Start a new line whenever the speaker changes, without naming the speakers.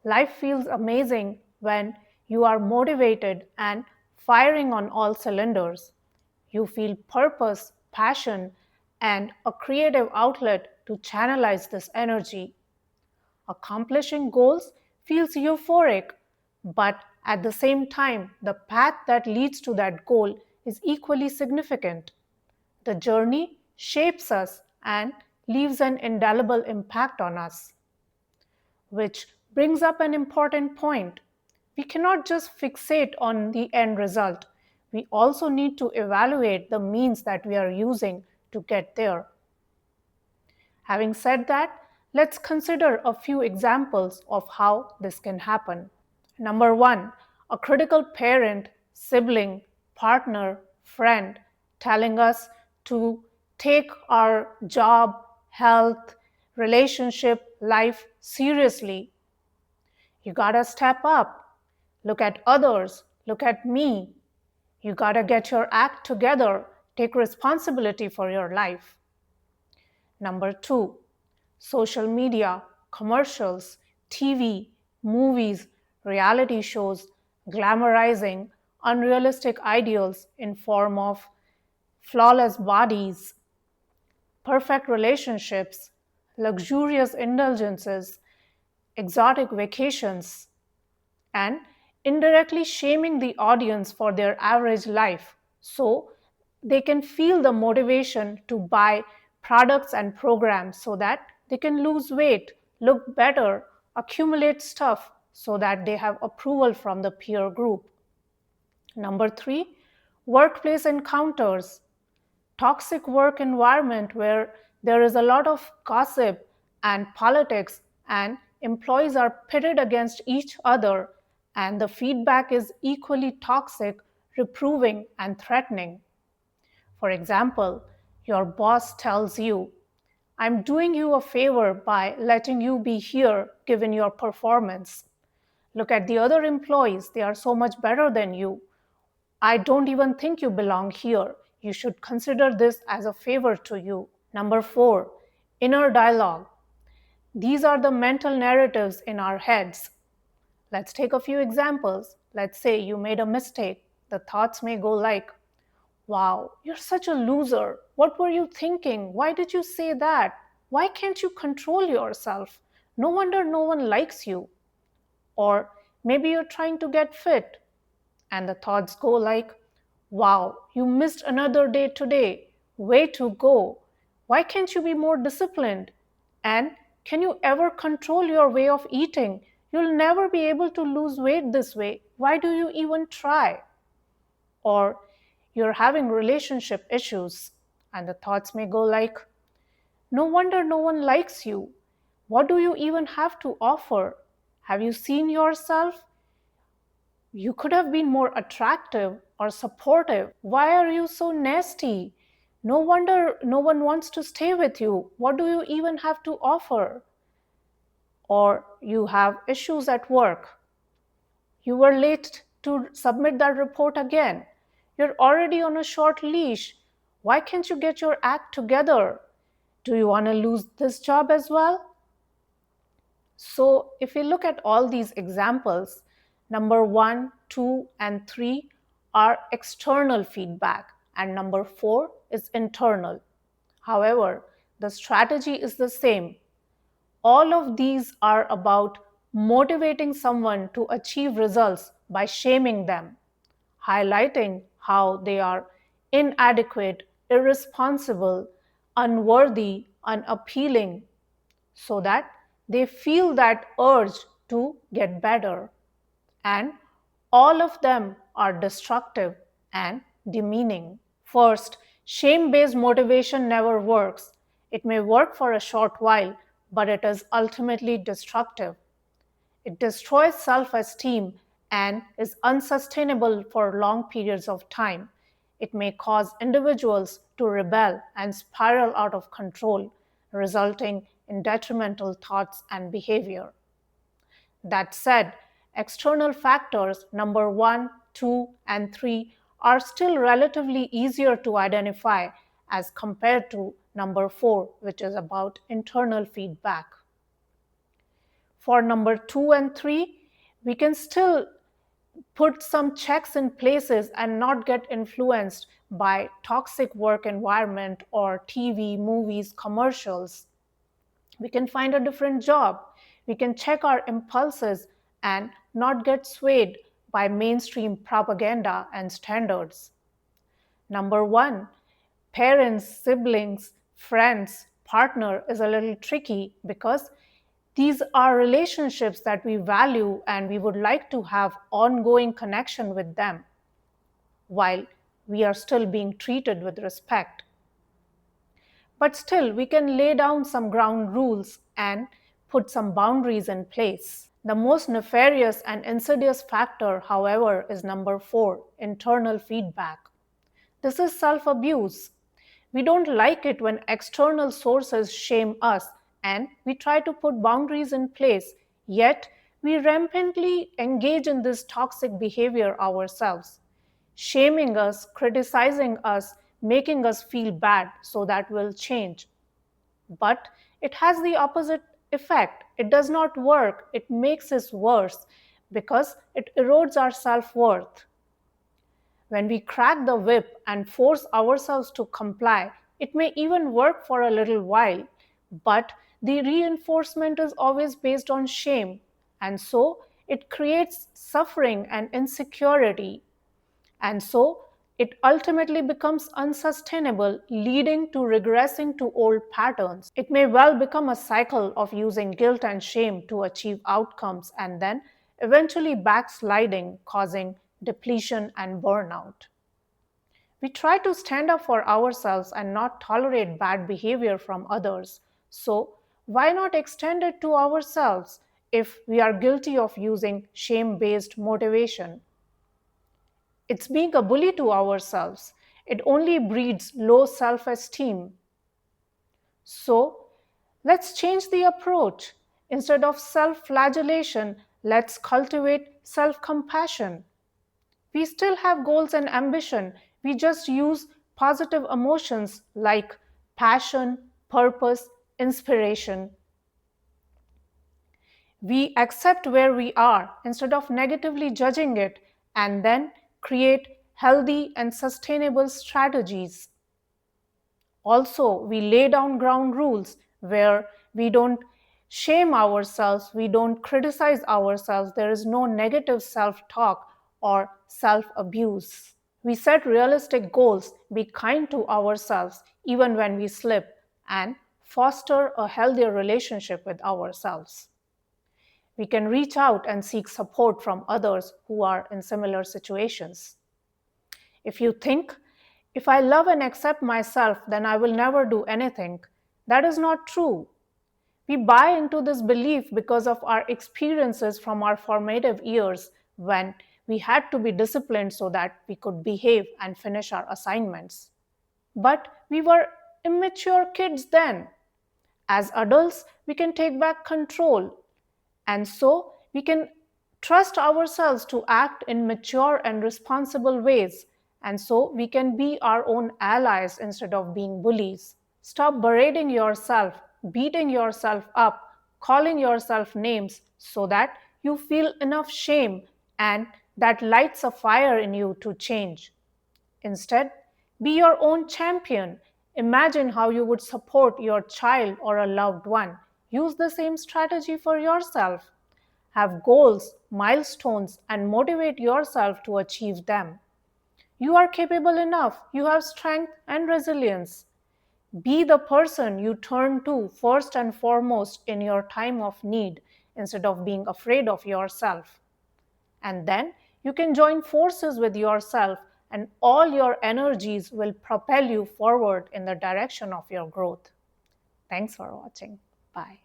Life feels amazing when you are motivated and firing on all cylinders. You feel purpose, passion, and a creative outlet to channelize this energy. Accomplishing goals feels euphoric, but at the same time, the path that leads to that goal is equally significant. The journey shapes us and leaves an indelible impact on us. Which brings up an important point. We cannot just fixate on the end result. We also need to evaluate the means that we are using to get there. Having said that, let's consider a few examples of how this can happen. Number one, a critical parent, sibling, partner, friend telling us to take our job, health, relationship, life seriously. You gotta step up. Look at others. Look at me. You gotta get your act together. Take responsibility for your life. Number two, social media, commercials, TV, movies, reality shows, glamorizing unrealistic ideals in form of flawless bodies, perfect relationships, luxurious indulgences, exotic vacations, and indirectly shaming the audience for their average life so they can feel the motivation to buy products and programs so that they can lose weight, look better, accumulate stuff so that they have approval from the peer group. Number three, workplace encounters, toxic work environment where there is a lot of gossip and politics and employees are pitted against each other and the feedback is equally toxic, reproving and threatening. For example, your boss tells you, I'm doing you a favor by letting you be here given your performance. Look at the other employees, they are so much better than you. I don't even think you belong here. You should consider this as a favor to you. Number four, inner dialogue. These are the mental narratives in our heads. Let's take a few examples. Let's say you made a mistake. The thoughts may go like, wow, you're such a loser. What were you thinking? Why did you say that? Why can't you control yourself? No wonder no one likes you. Or maybe you're trying to get fit and the thoughts go like, wow, you missed another day today. Way to go. Why can't you be more disciplined? And can you ever control your way of eating? You'll never be able to lose weight this way. Why do you even try? Or you're having relationship issues, and the thoughts may go like, no wonder no one likes you. What do you even have to offer? Have you seen yourself? You could have been more attractive or supportive. Why are you so nasty? No wonder no one wants to stay with you. What do you even have to offer? Or you have issues at work. You were late to submit that report again. You're already on a short leash. Why can't you get your act together? Do you want to lose this job as well? So, if we look at all these examples, number one, two, and three are external feedback, and number four is internal. However, the strategy is the same. All of these are about motivating someone to achieve results by shaming them, highlighting how they are inadequate, irresponsible, unworthy, unappealing, so that they feel that urge to get better. And all of them are destructive and demeaning. First, shame based motivation never works. It may work for a short while, but it is ultimately destructive. It destroys self esteem and is unsustainable for long periods of time. It may cause individuals to rebel and spiral out of control, resulting in detrimental thoughts and behavior. That said, external factors number one, two, and three are still relatively easier to identify as compared to number four, which is about internal feedback. For number 2 and 3, we can still put some checks in places and not get influenced by toxic work environment or TV, movies, commercials. We can find a different job. We can check our impulses and not get swayed by mainstream propaganda and standards. Number 1, parents, siblings, friends, partner is a little tricky because these are relationships that we value and we would like to have ongoing connection with them while we are still being treated with respect. But still, we can lay down some ground rules and put some boundaries in place. The most nefarious and insidious factor, however, is number 4, internal feedback. This is self abuse. We don't like it when external sources shame us and we try to put boundaries in place, yet we rampantly engage in this toxic behavior ourselves, shaming us, criticizing us, making us feel bad so that we'll change. But it has the opposite effect. It does not work, it makes us worse because it erodes our self worth. When we crack the whip and force ourselves to comply, it may even work for a little while, but the reinforcement is always based on shame, and so it creates suffering and insecurity, and so it ultimately becomes unsustainable, leading to regressing to old patterns. It may well become a cycle of using guilt and shame to achieve outcomes and then eventually backsliding, causing depletion and burnout. We try to stand up for ourselves and not tolerate bad behavior from others. So, why not extend it to ourselves if we are guilty of using shame based motivation? It's being a bully to ourselves. It only breeds low self esteem. So, let's change the approach. Instead of self flagellation, let's cultivate self compassion. We still have goals and ambition. We just use positive emotions like passion, purpose, inspiration. We accept where we are instead of negatively judging it and then create healthy and sustainable strategies. Also, we lay down ground rules where we don't shame ourselves, we don't criticize ourselves, there is no negative self talk or self abuse. We set realistic goals, be kind to ourselves even when we slip, and foster a healthier relationship with ourselves. We can reach out and seek support from others who are in similar situations. If you think, if I love and accept myself, then I will never do anything, that is not true. We buy into this belief because of our experiences from our formative years when we had to be disciplined so that we could behave and finish our assignments. But we were immature kids then. As adults, we can take back control. And so we can trust ourselves to act in mature and responsible ways. And so we can be our own allies instead of being bullies. Stop berating yourself, beating yourself up, calling yourself names so that you feel enough shame and that lights a fire in you to change. Instead, be your own champion. Imagine how you would support your child or a loved one. Use the same strategy for yourself. Have goals, milestones, and motivate yourself to achieve them. You are capable enough. You have strength and resilience. Be the person you turn to first and foremost in your time of need instead of being afraid of yourself. And then you can join forces with yourself, and all your energies will propel you forward in the direction of your growth. Thanks for watching. Bye.